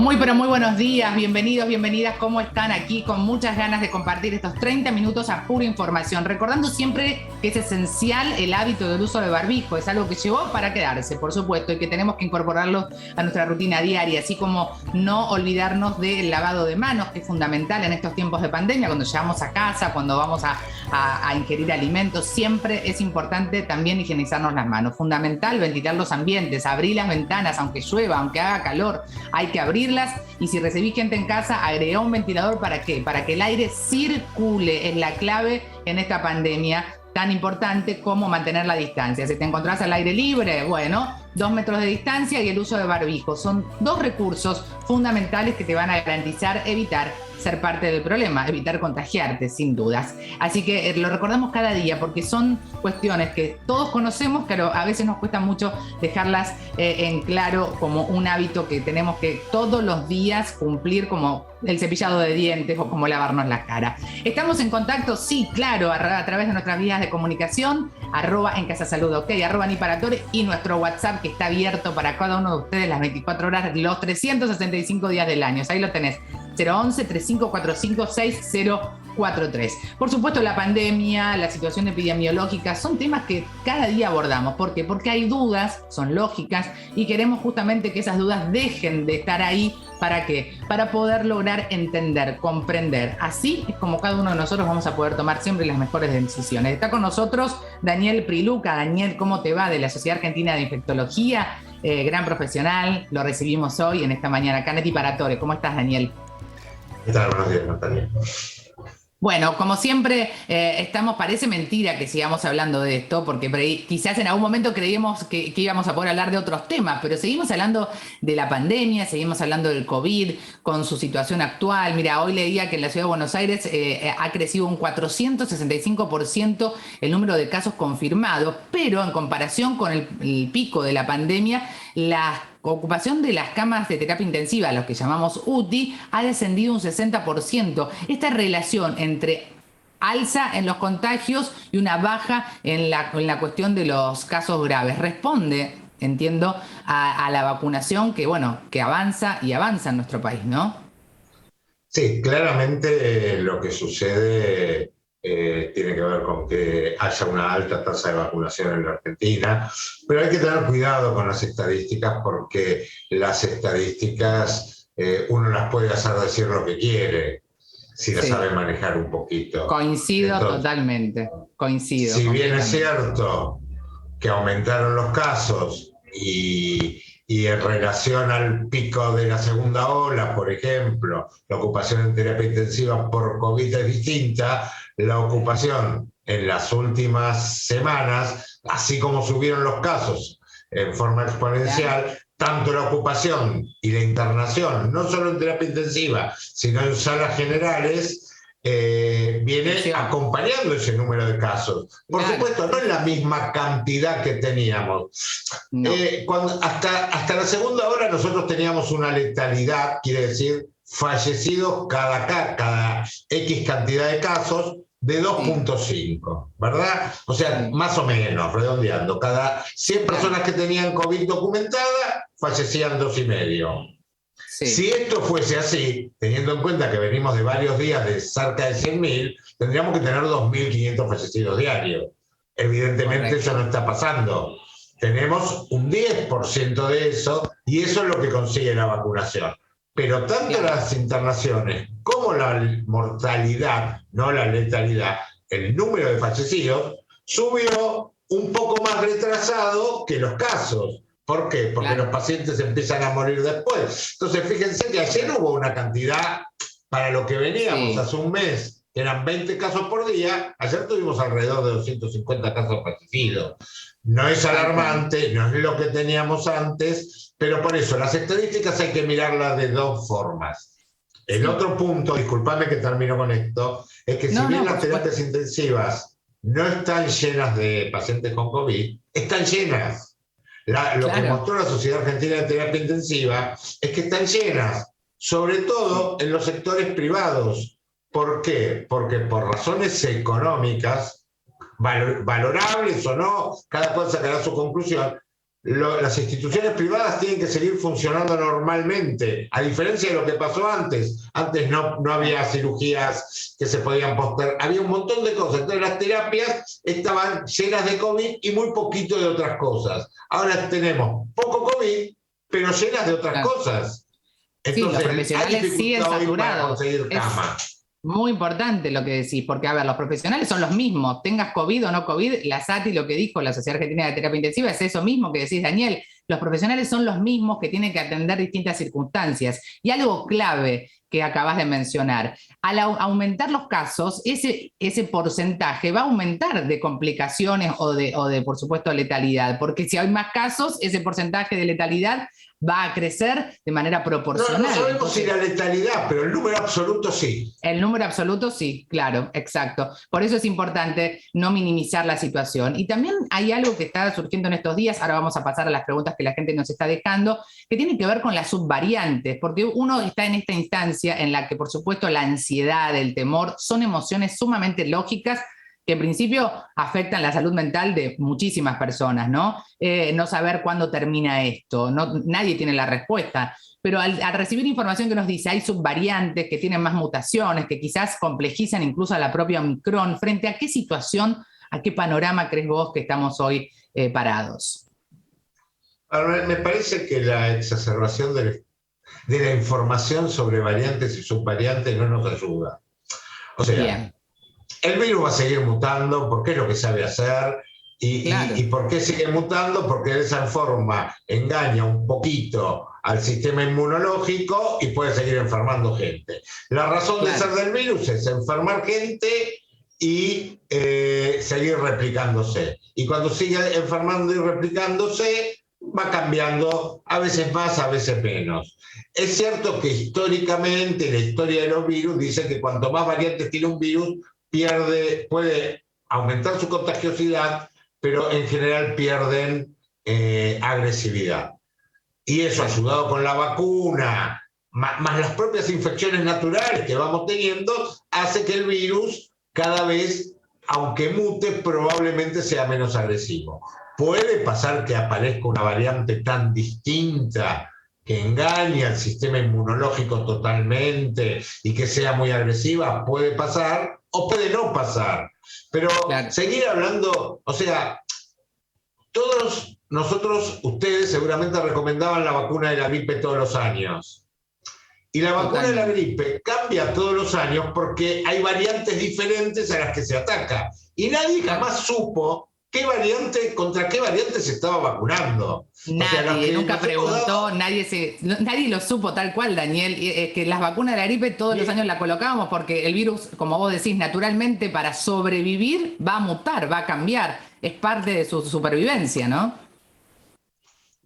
Muy, pero muy buenos días, bienvenidos, bienvenidas, ¿cómo están? Aquí con muchas ganas de compartir estos 30 minutos a pura información, recordando siempre que es esencial el hábito del uso de barbijo, es algo que llegó para quedarse, por supuesto, y que tenemos que incorporarlo a nuestra rutina diaria, así como no olvidarnos del lavado de manos, que es fundamental en estos tiempos de pandemia, cuando llegamos a casa, cuando vamos a ingerir alimentos, siempre es importante también higienizarnos las manos, fundamental ventilar los ambientes, abrir las ventanas, aunque llueva, aunque haga calor, hay que abrirlas, y si recibís gente en casa, agregá un ventilador. ¿Para qué? Para que el aire circule, es la clave en esta pandemia tan importante como mantener la distancia. Si te encontrás al aire libre, bueno, 2 metros de distancia y el uso de barbijo. Son dos recursos fundamentales que te van a garantizar evitar ser parte del problema, evitar contagiarte, sin dudas. Así que lo recordamos cada día porque son cuestiones que todos conocemos, pero a veces nos cuesta mucho dejarlas en claro como un hábito que tenemos que todos los días cumplir, como el cepillado de dientes o como lavarnos la cara. ¿Estamos en contacto? Sí, claro, a través de nuestras vías de comunicación, @encasasalud.ok, @niparatore y nuestro WhatsApp que está abierto para cada uno de ustedes las 24 horas, los 365 días del año. Ahí lo tenés, 011-3545-6043. Por supuesto, la pandemia, la situación epidemiológica son temas que cada día abordamos. ¿Por qué? Porque hay dudas, son lógicas, y queremos justamente que esas dudas dejen de estar ahí. ¿Para qué? Para poder lograr entender, comprender. Así es como cada uno de nosotros vamos a poder tomar siempre las mejores decisiones. Está con nosotros Daniel Priluca. Daniel, ¿cómo te va? De la Sociedad Argentina de Infectología, gran profesional. Lo recibimos hoy en esta mañana acá en Niparatore. ¿Cómo estás, Daniel? ¿Qué tal? Buenos días, Natalia. Bueno, como siempre, parece mentira que sigamos hablando de esto, porque quizás en algún momento creíamos que íbamos a poder hablar de otros temas, pero seguimos hablando de la pandemia, seguimos hablando del COVID, con su situación actual. Mira, hoy leía que en la Ciudad de Buenos Aires ha crecido un 465% el número de casos confirmados, pero en comparación con el pico de la pandemia, la ocupación de las camas de terapia intensiva, los que llamamos UTI, ha descendido un 60%. Esta relación entre alza en los contagios y una baja en la cuestión de los casos graves responde, entiendo, a la vacunación que, bueno, que avanza y avanza en nuestro país, ¿no? Sí, claramente lo que sucede tiene que ver con que haya una alta tasa de vacunación en la Argentina, pero hay que tener cuidado con las estadísticas porque las estadísticas uno las puede hacer decir lo que quiere si las sabe manejar un poquito. Coincido. Entonces, totalmente, coincido. Si bien es cierto que aumentaron los casos y en relación al pico de la segunda ola, por ejemplo, la ocupación en terapia intensiva por COVID es distinta, la ocupación en las últimas semanas, así como subieron los casos en forma exponencial, tanto la ocupación y la internación, no solo en terapia intensiva, sino en salas generales, viene acompañando ese número de casos. Por supuesto, no es la misma cantidad que teníamos. No. Hasta la segunda hora nosotros teníamos una letalidad, quiere decir fallecidos cada X cantidad de casos, de 2.5, ¿verdad? O sea, más o menos, redondeando, cada 100 personas que tenían COVID documentada, fallecían 2,5. Sí. Si esto fuese así, teniendo en cuenta que venimos de varios días de cerca de 100.000, tendríamos que tener 2.500 fallecidos diarios. Evidentemente Correcto. Eso no está pasando. Tenemos un 10% de eso y eso es lo que consigue la vacunación. Pero tanto las internaciones como la mortalidad, no la letalidad, el número de fallecidos subió un poco más retrasado que los casos. ¿Por qué? Porque los pacientes empiezan a morir después. Entonces, fíjense que ayer hubo una cantidad, para lo que veníamos hace un mes, que eran 20 casos por día, ayer tuvimos alrededor de 250 casos fallecidos. No es alarmante, no es lo que teníamos antes, pero por eso las estadísticas hay que mirarlas de dos formas. El otro punto, disculpame que termino con esto, es que si bien las terapias intensivas no están llenas de pacientes con COVID, están llenas. Lo que mostró la Sociedad Argentina de Terapia Intensiva es que están llenas, sobre todo en los sectores privados. ¿Por qué? Porque por razones económicas, valorables o no, cada cual sacará su conclusión, las instituciones privadas tienen que seguir funcionando normalmente, a diferencia de lo que pasó antes. Antes no había cirugías que se podían postergar, había un montón de cosas. Entonces las terapias estaban llenas de COVID y muy poquito de otras cosas. Ahora tenemos poco COVID, pero llenas de otras cosas. Entonces, sí, los profesionales siguen saturados. Para conseguir cama. Muy importante lo que decís, porque a ver, los profesionales son los mismos, tengas COVID o no COVID, la SATI lo que dijo la Sociedad Argentina de Terapia Intensiva es eso mismo que decís, Daniel, los profesionales son los mismos que tienen que atender distintas circunstancias. Y algo clave que acabas de mencionar, al aumentar los casos, ese porcentaje va a aumentar de complicaciones o de, por supuesto, letalidad, porque si hay más casos, ese porcentaje de letalidad va a crecer de manera proporcional. No sabemos si la letalidad, pero el número absoluto sí. El número absoluto sí, claro, exacto. Por eso es importante no minimizar la situación. Y también hay algo que está surgiendo en estos días, ahora vamos a pasar a las preguntas que la gente nos está dejando, que tiene que ver con las subvariantes, porque uno está en esta instancia en la que, por supuesto, la ansiedad, el temor, son emociones sumamente lógicas que en principio afectan la salud mental de muchísimas personas, ¿no? No saber cuándo termina esto, nadie tiene la respuesta, pero al recibir información que nos dice hay subvariantes que tienen más mutaciones, que quizás complejizan incluso a la propia Omicron, ¿frente a qué situación, a qué panorama crees vos que estamos hoy parados? Ahora, me parece que la exacerbación de la información sobre variantes y subvariantes no nos ayuda. O sea, bien. El virus va a seguir mutando porque es lo que sabe hacer. ¿Y por qué sigue mutando? Porque de esa forma engaña un poquito al sistema inmunológico y puede seguir enfermando gente. La razón de ser del virus es enfermar gente y seguir replicándose. Y cuando sigue enfermando y replicándose, va cambiando, a veces más, a veces menos. Es cierto que históricamente la historia de los virus dice que cuanto más variantes tiene un virus, puede aumentar su contagiosidad, pero en general pierden agresividad. Y eso, ayudado con la vacuna, más las propias infecciones naturales que vamos teniendo, hace que el virus cada vez, aunque mute, probablemente sea menos agresivo. Puede pasar que aparezca una variante tan distinta que engañe al sistema inmunológico totalmente y que sea muy agresiva, puede pasar o puede no pasar. Pero seguir hablando, o sea, todos nosotros, ustedes seguramente recomendaban la vacuna de la gripe todos los años. Y la vacuna de la gripe cambia todos los años porque hay variantes diferentes a las que se ataca. Y nadie jamás supo contra qué variante se estaba vacunando. Nadie, nunca preguntó, nadie lo supo tal cual, Daniel. Que las vacunas de la gripe todos los años la colocábamos porque el virus, como vos decís, naturalmente para sobrevivir va a mutar, va a cambiar. Es parte de su supervivencia, ¿no?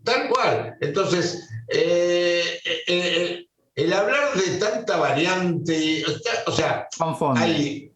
Tal cual. Entonces, el hablar de tanta variante, o sea, hay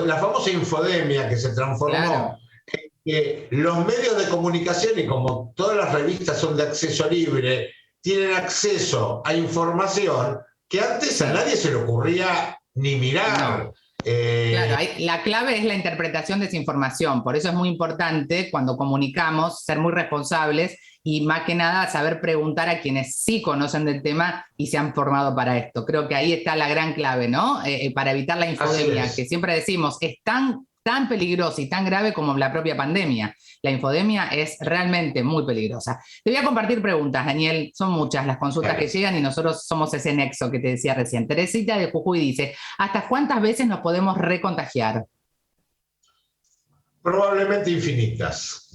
la famosa infodemia que se transformó en que los medios de comunicación, y como todas las revistas son de acceso libre, tienen acceso a información que antes a nadie se le ocurría ni mirar. No. Claro, la clave es la interpretación de esa información, por eso es muy importante cuando comunicamos ser muy responsables y más que nada saber preguntar a quienes sí conocen del tema y se han formado para esto. Creo que ahí está la gran clave, ¿no? Para evitar la infodemia, que siempre decimos es tan peligrosa y tan grave como la propia pandemia. La infodemia es realmente muy peligrosa. Te voy a compartir preguntas, Daniel. Son muchas las consultas que llegan y nosotros somos ese nexo que te decía recién. Teresita de Jujuy dice, ¿hasta cuántas veces nos podemos recontagiar? Probablemente infinitas.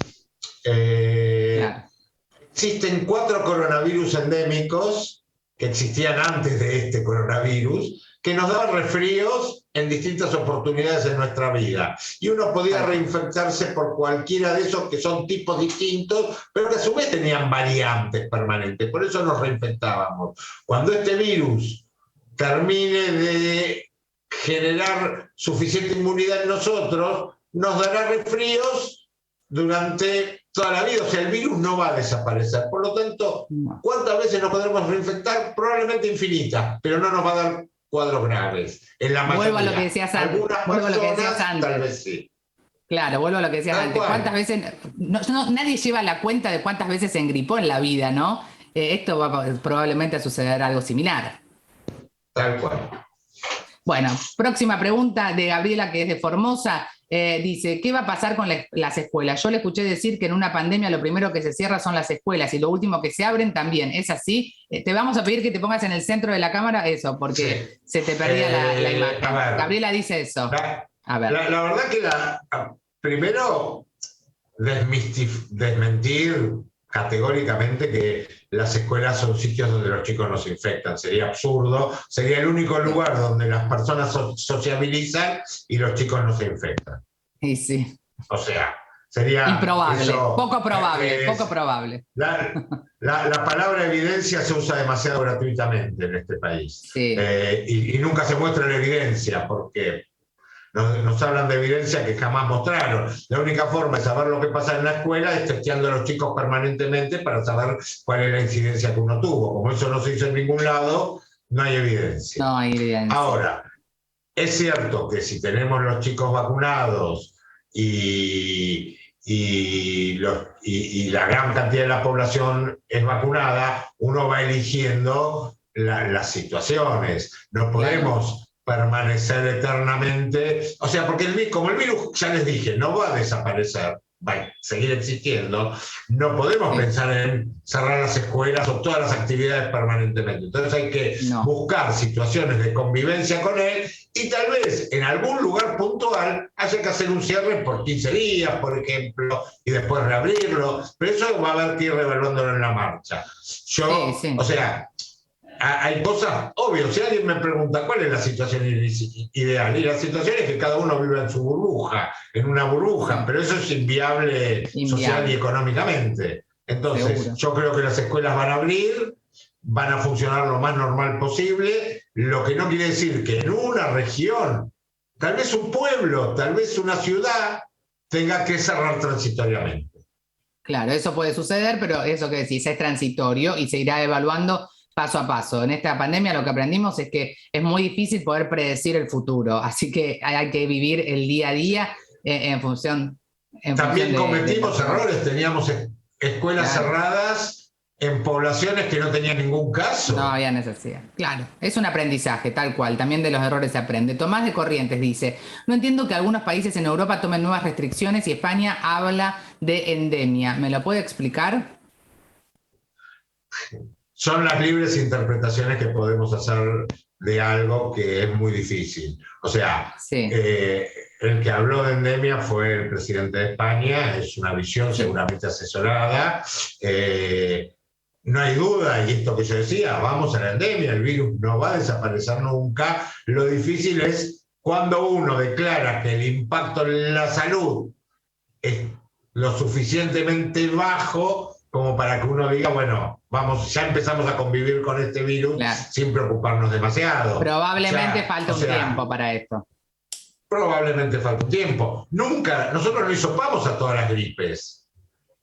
Existen 4 coronavirus endémicos que existían antes de este coronavirus, que nos daban resfríos en distintas oportunidades en nuestra vida. Y uno podía reinfectarse por cualquiera de esos que son tipos distintos, pero que a su vez tenían variantes permanentes. Por eso nos reinfectábamos. Cuando este virus termine de generar suficiente inmunidad en nosotros, nos dará resfríos durante toda la vida. O sea, el virus no va a desaparecer. Por lo tanto, ¿cuántas veces nos podremos reinfectar? Probablemente infinitas, pero no nos va a dar cuadros graves. En la mayoría. Vuelvo a lo que decías antes. Algunas personas, tal vez sí. Claro, vuelvo a lo que decías Tal antes. cual. ¿Cuántas veces? Nadie lleva la cuenta de cuántas veces se engripó en la vida, ¿no? Esto va probablemente a suceder algo similar. Tal cual. Bueno, próxima pregunta de Gabriela, que es de Formosa. Dice, ¿qué va a pasar con las escuelas? Yo le escuché decir que en una pandemia lo primero que se cierra son las escuelas y lo último que se abren también. ¿Es así? Te vamos a pedir que te pongas en el centro de la cámara eso, porque se te perdía la imagen. Gabriela dice eso. A ver. La verdad que primero desmentir categóricamente que las escuelas son sitios donde los chicos no se infectan. Sería absurdo. Sería el único lugar donde las personas sociabilizan y los chicos no se infectan. Y sí. O sea, sería... Improbable, eso, poco probable, poco probable. La palabra evidencia se usa demasiado gratuitamente en este país. Sí. Y nunca se muestra la evidencia, porque nos hablan de evidencia que jamás mostraron. La única forma de saber lo que pasa en la escuela es testeando a los chicos permanentemente para saber cuál es la incidencia que uno tuvo. Como eso no se hizo en ningún lado, no hay evidencia. No hay evidencia. Ahora, es cierto que si tenemos los chicos vacunados y la gran cantidad de la población es vacunada, uno va eligiendo las situaciones. No podemos permanecer eternamente, o sea, porque como el virus, ya les dije, no va a desaparecer, va a seguir existiendo, no podemos pensar en cerrar las escuelas o todas las actividades permanentemente. Entonces hay que buscar situaciones de convivencia con él y tal vez en algún lugar puntual haya que hacer un cierre por 15 días, por ejemplo, y después reabrirlo, pero eso va a haber que ir revaluándolo en la marcha. O sea, hay cosas, obvio, si alguien me pregunta cuál es la situación ideal, y la situación es que cada uno viva en su burbuja, en una burbuja, pero eso es inviable social y económicamente. Entonces, seguro. Yo creo que las escuelas van a abrir, van a funcionar lo más normal posible, lo que no quiere decir que en una región, tal vez un pueblo, tal vez una ciudad, tenga que cerrar transitoriamente. Claro, eso puede suceder, pero eso que decís es transitorio y se irá evaluando paso a paso. En esta pandemia lo que aprendimos es que es muy difícil poder predecir el futuro, así que hay que vivir el día a día en función... También cometimos errores, teníamos escuelas cerradas en poblaciones que no tenían ningún caso. No había necesidad. Claro, es un aprendizaje, tal cual, también de los errores se aprende. Tomás de Corrientes dice, no entiendo que algunos países en Europa tomen nuevas restricciones y España habla de endemia. ¿Me lo puede explicar? Son las libres interpretaciones que podemos hacer de algo que es muy difícil. O sea, el que habló de endemia fue el presidente de España, es una visión seguramente asesorada. No hay duda, y esto que yo decía, vamos a la endemia, el virus no va a desaparecer nunca. Lo difícil es cuando uno declara que el impacto en la salud es lo suficientemente bajo como para que uno diga, bueno, ya empezamos a convivir con este virus sin preocuparnos demasiado. Probablemente falta un tiempo para esto. Probablemente falta un tiempo. Nosotros no hisopamos a todas las gripes.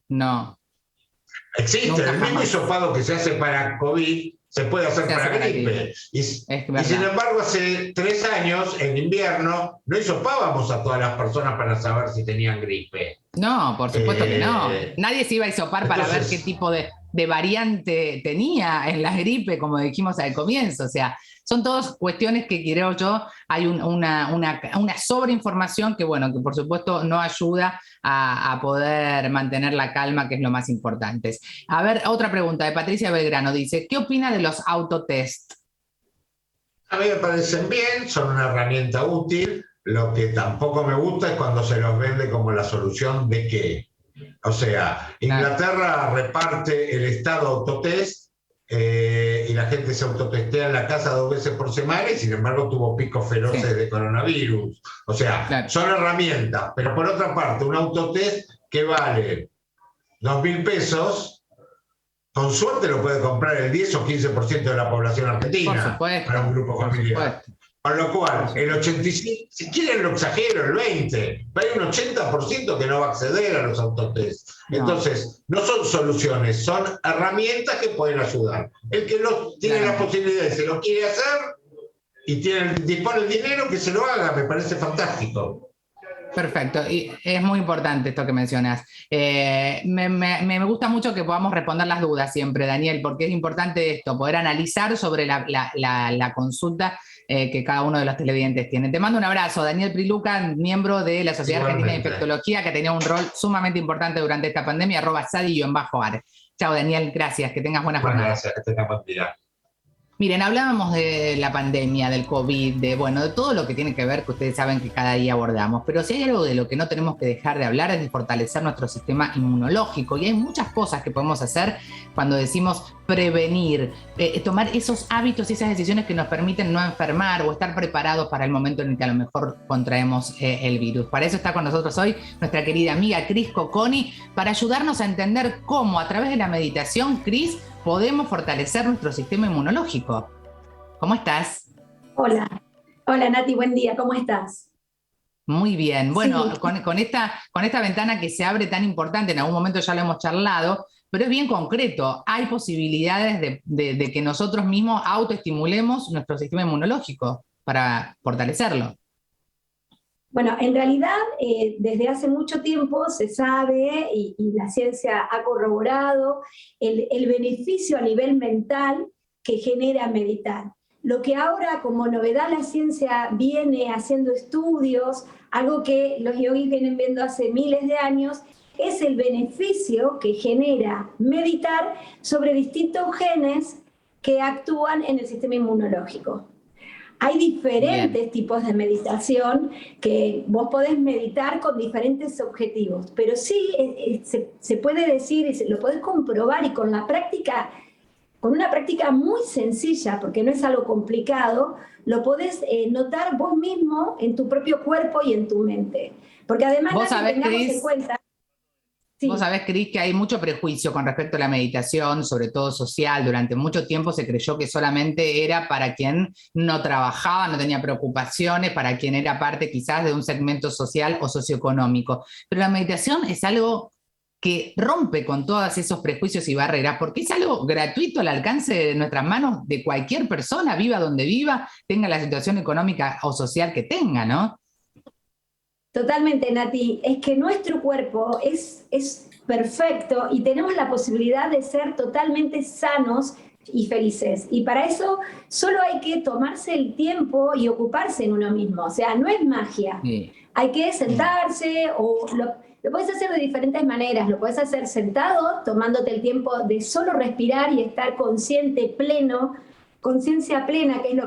No. Existe, el mismo hisopado que se hace para COVID se puede hacer para gripe. Y sin embargo, hace 3 años, en invierno, no hisopábamos a todas las personas para saber si tenían gripe. No, por supuesto que no. Nadie se iba a hisopar para ver qué tipo de variante tenía en la gripe, como dijimos al comienzo. O sea, son todas cuestiones que creo yo, hay una sobreinformación que, bueno, que por supuesto no ayuda a poder mantener la calma, que es lo más importante. A ver, otra pregunta de Patricia Belgrano. Dice, ¿qué opina de los autotest? A mí me parecen bien, son una herramienta útil. Lo que tampoco me gusta es cuando se los vende como la solución de qué. O sea, Inglaterra reparte el Estado autotest y la gente se autotestea en la casa 2 veces por semana y sin embargo tuvo picos feroces de coronavirus. O sea, son herramientas, pero por otra parte, un autotest que vale 2.000 pesos, con suerte lo puede comprar el 10 o 15% de la población argentina para un grupo familiar. Con lo cual, el 85%, si quieren lo exagero, el 20%, pero hay un 80% que no va a acceder a los autotest. Entonces, no son soluciones, son herramientas que pueden ayudar. El que tiene la posibilidad y se lo quiere hacer y dispone el dinero, que se lo haga, me parece fantástico. Perfecto, y es muy importante esto que mencionas. Me gusta mucho que podamos responder las dudas siempre, Daniel, porque es importante esto, poder analizar sobre la consulta que cada uno de los televidentes tiene. Te mando un abrazo, Daniel Priluca, miembro de la Sociedad Argentina de Infectología, que ha tenido un rol sumamente importante durante esta pandemia, @sadi_ar. Chao, Daniel, gracias, que tengas buena jornada. Gracias, que tengas buen día. Miren, hablábamos de la pandemia, del COVID, de todo lo que tiene que ver, que ustedes saben que cada día abordamos, pero si hay algo de lo que no tenemos que dejar de hablar es de fortalecer nuestro sistema inmunológico, y hay muchas cosas que podemos hacer cuando decimos prevenir, tomar esos hábitos y esas decisiones que nos permiten no enfermar o estar preparados para el momento en el que a lo mejor contraemos el virus. Para eso está con nosotros hoy nuestra querida amiga Cris Cocconi, para ayudarnos a entender cómo a través de la meditación, Cris, podemos fortalecer nuestro sistema inmunológico. ¿Cómo estás? Hola Nati, buen día, ¿cómo estás? Muy bien, bueno, Sí. con esta ventana que se abre tan importante, en algún momento ya lo hemos charlado, pero es bien concreto, hay posibilidades de que nosotros mismos autoestimulemos nuestro sistema inmunológico para fortalecerlo. Bueno, en realidad desde hace mucho tiempo se sabe y la ciencia ha corroborado el beneficio a nivel mental que genera meditar. Lo que ahora como novedad la ciencia viene haciendo estudios, algo que los yogis vienen viendo hace miles de años, es el beneficio que genera meditar sobre distintos genes que actúan en el sistema inmunológico. Hay diferentes tipos de meditación que vos podés meditar con diferentes objetivos, pero sí se puede decir y lo podés comprobar y con una práctica muy sencilla, porque no es algo complicado, lo podés notar vos mismo en tu propio cuerpo y en tu mente. Porque además ¿Vos sabés, tengamos Cris? en cuenta... Sí. Vos sabés, Cris, que hay mucho prejuicio con respecto a la meditación, sobre todo social. Durante mucho tiempo se creyó que solamente era para quien no trabajaba, no tenía preocupaciones, para quien era parte quizás de un segmento social o socioeconómico. Pero la meditación es algo que rompe con todos esos prejuicios y barreras, porque es algo gratuito al alcance de nuestras manos de cualquier persona, viva donde viva, tenga la situación económica o social que tenga, ¿no? Totalmente, Nati. Es que nuestro cuerpo es perfecto y tenemos la posibilidad de ser totalmente sanos y felices. Y para eso solo hay que tomarse el tiempo y ocuparse en uno mismo. O sea, no es magia. Sí. Hay que sentarse o lo puedes hacer de diferentes maneras. Lo puedes hacer sentado, tomándote el tiempo de solo respirar y estar consciente, pleno, conciencia plena, que es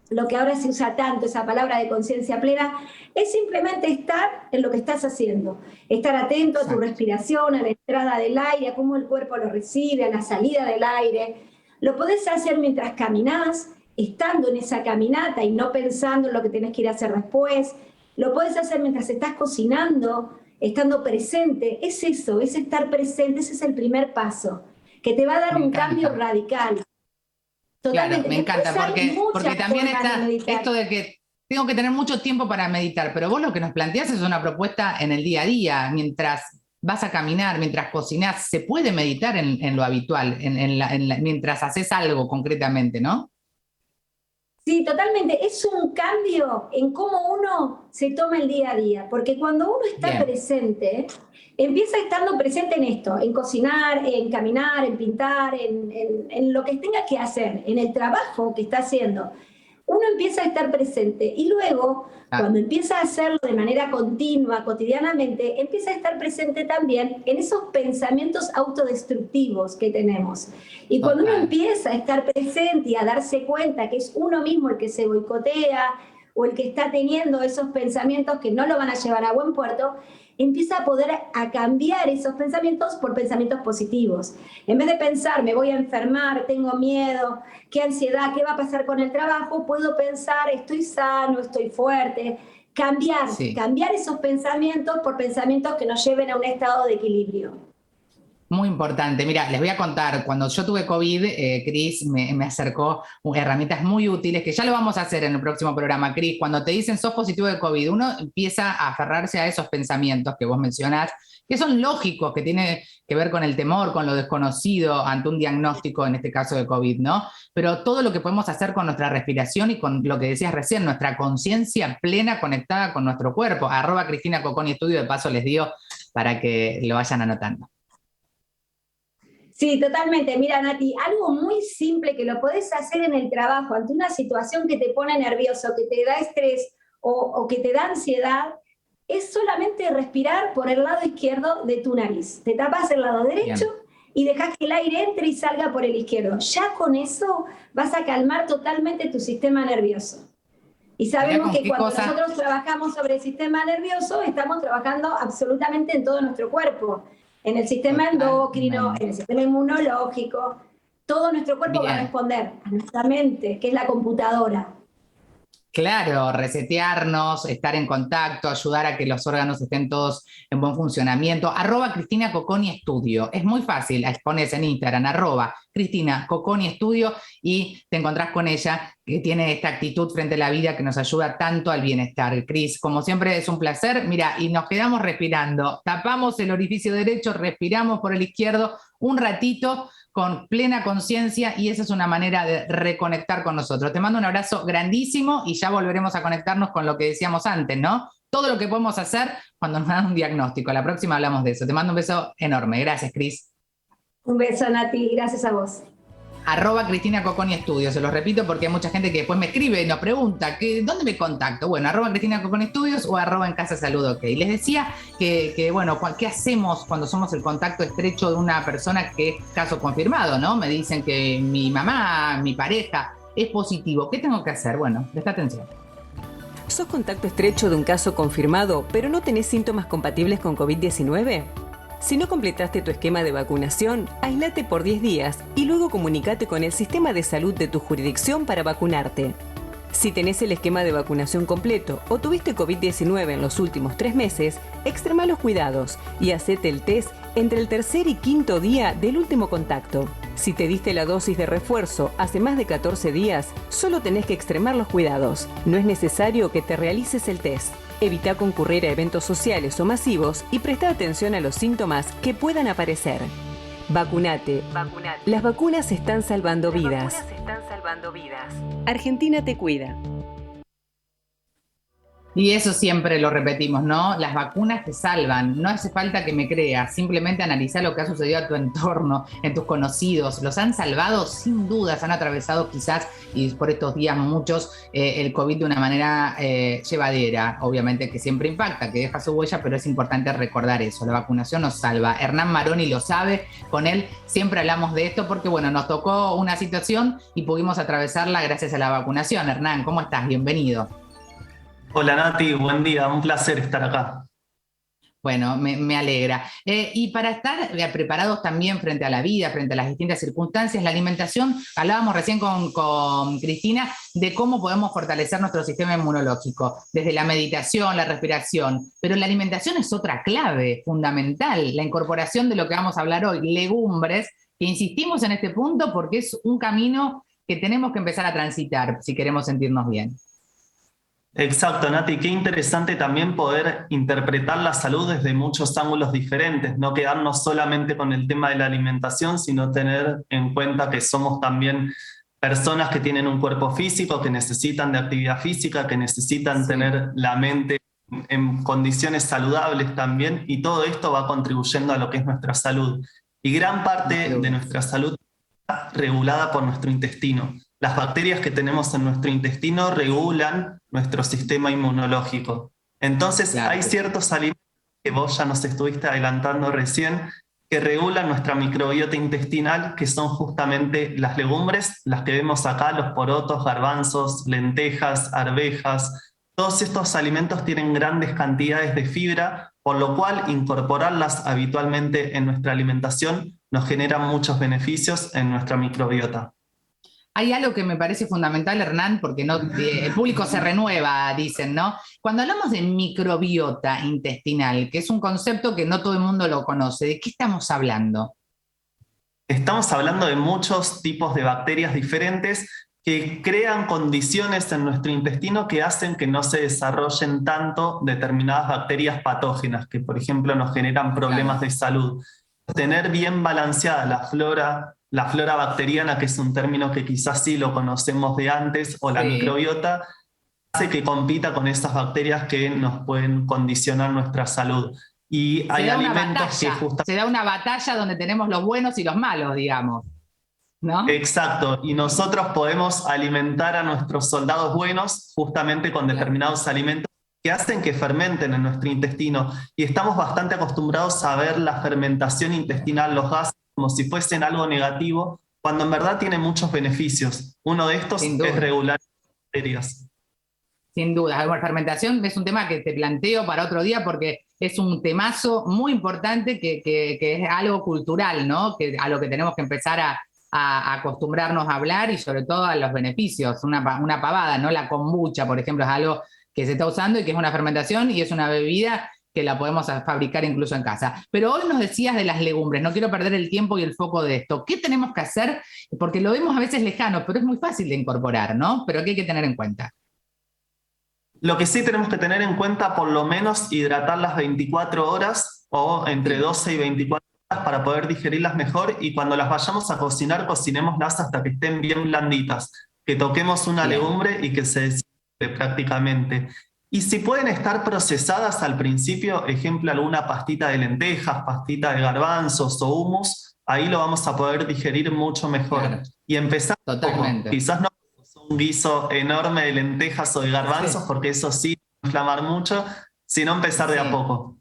lo que ahora se usa tanto, esa palabra de conciencia plena, es simplemente estar en lo que estás haciendo, estar atento a tu respiración, a la entrada del aire, a cómo el cuerpo lo recibe, a la salida del aire. Lo podés hacer mientras caminás, estando en esa caminata y no pensando en lo que tenés que ir a hacer después. Lo podés hacer mientras estás cocinando, estando presente. Es eso, es estar presente, ese es el primer paso, que te va a dar un cambio radical. Claro, Totalmente. me encanta, porque también está esto de que tengo que tener mucho tiempo para meditar, pero vos lo que nos planteás es una propuesta en el día a día, mientras vas a caminar, mientras cocinás, se puede meditar en lo habitual, mientras haces algo concretamente, ¿no? Sí, totalmente. Es un cambio en cómo uno se toma el día a día, porque cuando uno está presente, empieza estando presente en esto, en cocinar, en caminar, en pintar, en lo que tenga que hacer, en el trabajo que está haciendo. Uno empieza a estar presente y luego, cuando empieza a hacerlo de manera continua, cotidianamente, empieza a estar presente también en esos pensamientos autodestructivos que tenemos. Y cuando uno empieza a estar presente y a darse cuenta que es uno mismo el que se boicotea o el que está teniendo esos pensamientos que no lo van a llevar a buen puerto, empieza a poder a cambiar esos pensamientos por pensamientos positivos. En vez de pensar, me voy a enfermar, tengo miedo, qué ansiedad, qué va a pasar con el trabajo, puedo pensar, estoy sano, estoy fuerte. Cambiar esos pensamientos por pensamientos que nos lleven a un estado de equilibrio. Muy importante. Mira, les voy a contar, cuando yo tuve COVID, Cris me acercó herramientas muy útiles, que ya lo vamos a hacer en el próximo programa. Cris, cuando te dicen sos positivo de COVID, uno empieza a aferrarse a esos pensamientos que vos mencionás, que son lógicos, que tienen que ver con el temor, con lo desconocido ante un diagnóstico, en este caso de COVID, ¿no? Pero todo lo que podemos hacer con nuestra respiración y con lo que decías recién, nuestra conciencia plena conectada con nuestro cuerpo. @Cristina Coconi Estudio, de paso les digo para que lo vayan anotando. Sí, totalmente. Mira, Nati, algo muy simple que lo podés hacer en el trabajo ante una situación que te pone nervioso, que te da estrés o que te da ansiedad, es solamente respirar por el lado izquierdo de tu nariz. Te tapas el lado derecho y dejas que el aire entre y salga por el izquierdo. Ya con eso vas a calmar totalmente tu sistema nervioso. Y sabemos que cuando nosotros trabajamos sobre el sistema nervioso, estamos trabajando absolutamente en todo nuestro cuerpo. En el sistema endocrino, en el sistema inmunológico, todo nuestro cuerpo va a responder a nuestra mente, que es la computadora. Claro, resetearnos, estar en contacto, ayudar a que los órganos estén todos en buen funcionamiento. @Cristina Coconi Estudio. Es muy fácil, pones en Instagram, @Cristina Coconi Estudio y te encontrás con ella, que tiene esta actitud frente a la vida que nos ayuda tanto al bienestar. Cris, como siempre es un placer. Mira, y nos quedamos respirando. Tapamos el orificio derecho, respiramos por el izquierdo un ratito, con plena conciencia, y esa es una manera de reconectar con nosotros. Te mando un abrazo grandísimo y ya volveremos a conectarnos con lo que decíamos antes, ¿no? Todo lo que podemos hacer cuando nos dan un diagnóstico. La próxima hablamos de eso. Te mando un beso enorme. Gracias, Cris. Un beso, Nati. Gracias a vos. @Cristina Coconi Estudio, se los repito porque hay mucha gente que después me escribe y nos pregunta ¿dónde me contacto? Bueno, @Cristina Coconi Estudios o @En Casa Salud OK. Les decía que bueno, ¿qué hacemos cuando somos el contacto estrecho de una persona que es caso confirmado, ¿no? Me dicen que mi mamá, mi pareja es positivo. ¿Qué tengo que hacer? Bueno, presta atención. ¿Sos contacto estrecho de un caso confirmado, pero no tenés síntomas compatibles con COVID-19? Si no completaste tu esquema de vacunación, aislate por 10 días y luego comunícate con el sistema de salud de tu jurisdicción para vacunarte. Si tenés el esquema de vacunación completo o tuviste COVID-19 en los últimos 3 meses, extrema los cuidados y hacete el test entre el tercer y quinto día del último contacto. Si te diste la dosis de refuerzo hace más de 14 días, solo tenés que extremar los cuidados. No es necesario que te realices el test. Evita concurrir a eventos sociales o masivos y presta atención a los síntomas que puedan aparecer. Vacunate. Las vacunas están salvando vidas. Argentina te cuida. Y eso siempre lo repetimos, ¿no? Las vacunas te salvan, no hace falta que me creas, simplemente analiza lo que ha sucedido a tu entorno, en tus conocidos, los han salvado sin dudas, han atravesado quizás, y por estos días muchos, el COVID de una manera llevadera, obviamente que siempre impacta, que deja su huella, pero es importante recordar eso, la vacunación nos salva. Hernán Maroni lo sabe, con él siempre hablamos de esto porque, bueno, nos tocó una situación y pudimos atravesarla gracias a la vacunación. Hernán, ¿cómo estás? Bienvenido. Hola Nati, buen día, un placer estar acá. Bueno, me alegra. Y para estar preparados también frente a la vida, frente a las distintas circunstancias, la alimentación, hablábamos recién con Cristina de cómo podemos fortalecer nuestro sistema inmunológico, desde la meditación, la respiración, pero la alimentación es otra clave fundamental, la incorporación de lo que vamos a hablar hoy, legumbres, que insistimos en este punto porque es un camino que tenemos que empezar a transitar si queremos sentirnos bien. Exacto, Nati, qué interesante también poder interpretar la salud desde muchos ángulos diferentes, no quedarnos solamente con el tema de la alimentación, sino tener en cuenta que somos también personas que tienen un cuerpo físico, que necesitan de actividad física, que necesitan tener la mente en condiciones saludables también, y todo esto va contribuyendo a lo que es nuestra salud. Y gran parte de nuestra salud está regulada por nuestro intestino. Las bacterias que tenemos en nuestro intestino regulan nuestro sistema inmunológico. Entonces hay ciertos alimentos que vos ya nos estuviste adelantando recién, que regulan nuestra microbiota intestinal, que son justamente las legumbres, las que vemos acá, los porotos, garbanzos, lentejas, arvejas. Todos estos alimentos tienen grandes cantidades de fibra, por lo cual incorporarlas habitualmente en nuestra alimentación nos genera muchos beneficios en nuestra microbiota. Hay algo que me parece fundamental, Hernán, porque el público se renueva, dicen, ¿no? Cuando hablamos de microbiota intestinal, que es un concepto que no todo el mundo lo conoce, ¿de qué estamos hablando? Estamos hablando de muchos tipos de bacterias diferentes que crean condiciones en nuestro intestino que hacen que no se desarrollen tanto determinadas bacterias patógenas, que por ejemplo nos generan problemas de salud. Tener bien balanceada la flora bacteriana, que es un término que quizás sí lo conocemos de antes, o la microbiota, hace que compita con esas bacterias que nos pueden condicionar nuestra salud. Y hay alimentos que justamente... Se da una batalla donde tenemos los buenos y los malos, digamos, ¿no? Exacto, y nosotros podemos alimentar a nuestros soldados buenos justamente con determinados alimentos que hacen que fermenten en nuestro intestino. Y estamos bastante acostumbrados a ver la fermentación intestinal, los gases, como si fuesen algo negativo, cuando en verdad tiene muchos beneficios. Uno de estos es regular las bacterias. Sin duda, la fermentación es un tema que te planteo para otro día porque es un temazo muy importante que es algo cultural, ¿no? Que a lo que tenemos que empezar a acostumbrarnos a hablar y sobre todo a los beneficios. Una pavada, ¿no? La kombucha, por ejemplo, es algo que se está usando y que es una fermentación y es una bebida que la podemos fabricar incluso en casa. Pero hoy nos decías de las legumbres, no quiero perder el tiempo y el foco de esto. ¿Qué tenemos que hacer? Porque lo vemos a veces lejano, pero es muy fácil de incorporar, ¿no? Pero ¿qué hay que tener en cuenta? Lo que sí tenemos que tener en cuenta, por lo menos hidratar las 24 horas o entre 12 y 24 horas para poder digerirlas mejor, y cuando las vayamos a cocinar, cocinémoslas hasta que estén bien blanditas, que toquemos una legumbre y que se deshidre prácticamente. Y si pueden estar procesadas al principio, ejemplo, alguna pastita de lentejas, pastita de garbanzos o hummus, ahí lo vamos a poder digerir mucho mejor. Claro. Y empezar totalmente. Quizás no un guiso enorme de lentejas o de garbanzos, porque eso sí va a inflamar mucho, sino empezar de a poco.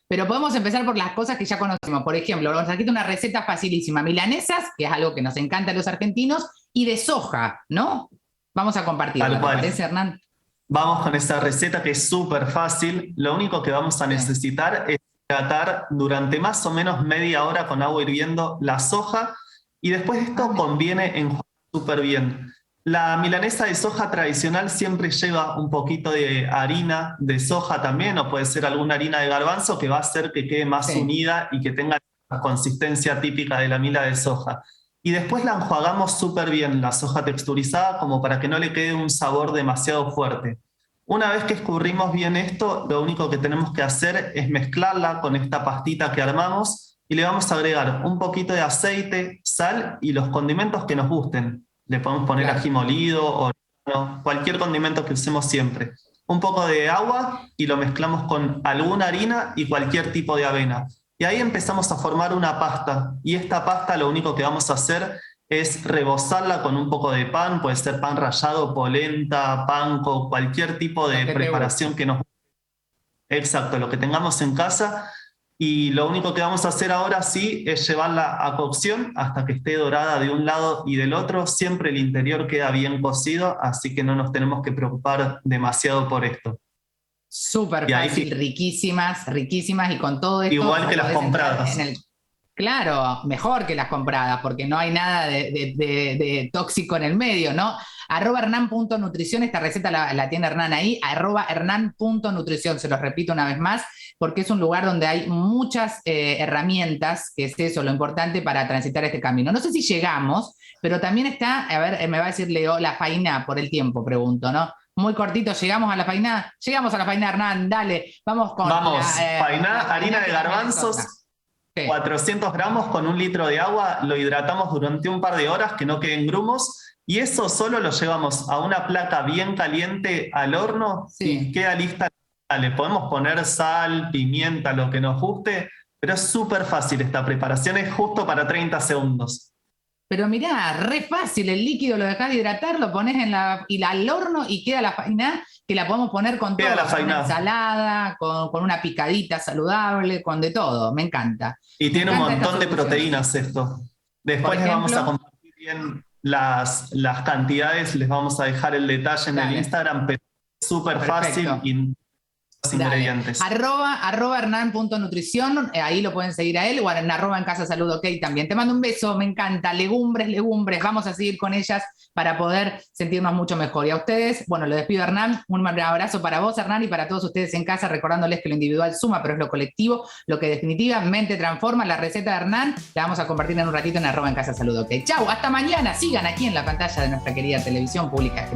Pero podemos empezar por las cosas que ya conocemos. Por ejemplo, vamos a quitar una receta facilísima. Milanesas, que es algo que nos encanta a los argentinos, y de soja, ¿no? Vamos a compartirla. ¿Te parece, Hernán? Vamos con esa receta que es súper fácil. Lo único que vamos a necesitar es hidratar durante más o menos media hora con agua hirviendo la soja, y después esto conviene enjuagar súper bien. La milanesa de soja tradicional siempre lleva un poquito de harina de soja también, o puede ser alguna harina de garbanzo, que va a hacer que quede más unida y que tenga la consistencia típica de la mila de soja. Y después la enjuagamos súper bien, la soja texturizada, como para que no le quede un sabor demasiado fuerte. Una vez que escurrimos bien esto, lo único que tenemos que hacer es mezclarla con esta pastita que armamos y le vamos a agregar un poquito de aceite, sal y los condimentos que nos gusten. Le podemos poner ají molido, orégano, cualquier condimento que usemos siempre. Un poco de agua y lo mezclamos con alguna harina y cualquier tipo de avena. Y ahí empezamos a formar una pasta. Y esta pasta lo único que vamos a hacer es rebozarla con un poco de pan, puede ser pan rallado, polenta, panko, cualquier tipo de preparación que nos guste. Exacto, lo que tengamos en casa. Y lo único que vamos a hacer ahora sí es llevarla a cocción hasta que esté dorada de un lado y del otro. Siempre el interior queda bien cocido, así que no nos tenemos que preocupar demasiado por esto. Súper fácil, riquísimas, y con todo esto... Igual que las compradas. Claro, mejor que las compradas, porque no hay nada de tóxico en el medio, ¿no? @hernán.nutrición, esta receta la tiene Hernán ahí, @hernán.nutrición, se los repito una vez más, porque es un lugar donde hay muchas herramientas, que es eso, lo importante para transitar este camino. No sé si llegamos, pero también está, a ver, me va a decir Leo, la faina por el tiempo, pregunto, ¿no? Muy cortito, ¿llegamos a la faina? Llegamos a la faina, Hernán, dale, vamos con... Faina, harina de garbanzos, 400 gramos con 1 litro de agua, lo hidratamos durante un par de horas, que no queden grumos, y eso solo lo llevamos a una placa bien caliente al horno y queda lista. Le podemos poner sal, pimienta, lo que nos guste, pero es súper fácil esta preparación, es justo para 30 segundos. Pero mirá, re fácil, el líquido lo dejás de hidratar, lo pones al horno y queda la faina, que la podemos poner con todo, con una ensalada, con una picadita saludable, con de todo, me encanta. Y tiene un montón de proteínas esto. Después les vamos a compartir bien las cantidades, les vamos a dejar el detalle en el Instagram, pero es súper fácil y ingredientes. Arroba Hernán.nutrición, ahí lo pueden seguir a él, o en arroba en Casa Salud OK también. Te mando un beso, me encanta. Legumbres, vamos a seguir con ellas para poder sentirnos mucho mejor. Y a ustedes, bueno, lo despido, Hernán. Un abrazo para vos, Hernán, y para todos ustedes en casa, recordándoles que lo individual suma, pero es lo colectivo lo que definitivamente transforma. La receta de Hernán la vamos a compartir en un ratito en arroba en Casa Salud OK. Chau, hasta mañana. Sigan aquí en la pantalla de nuestra querida televisión pública.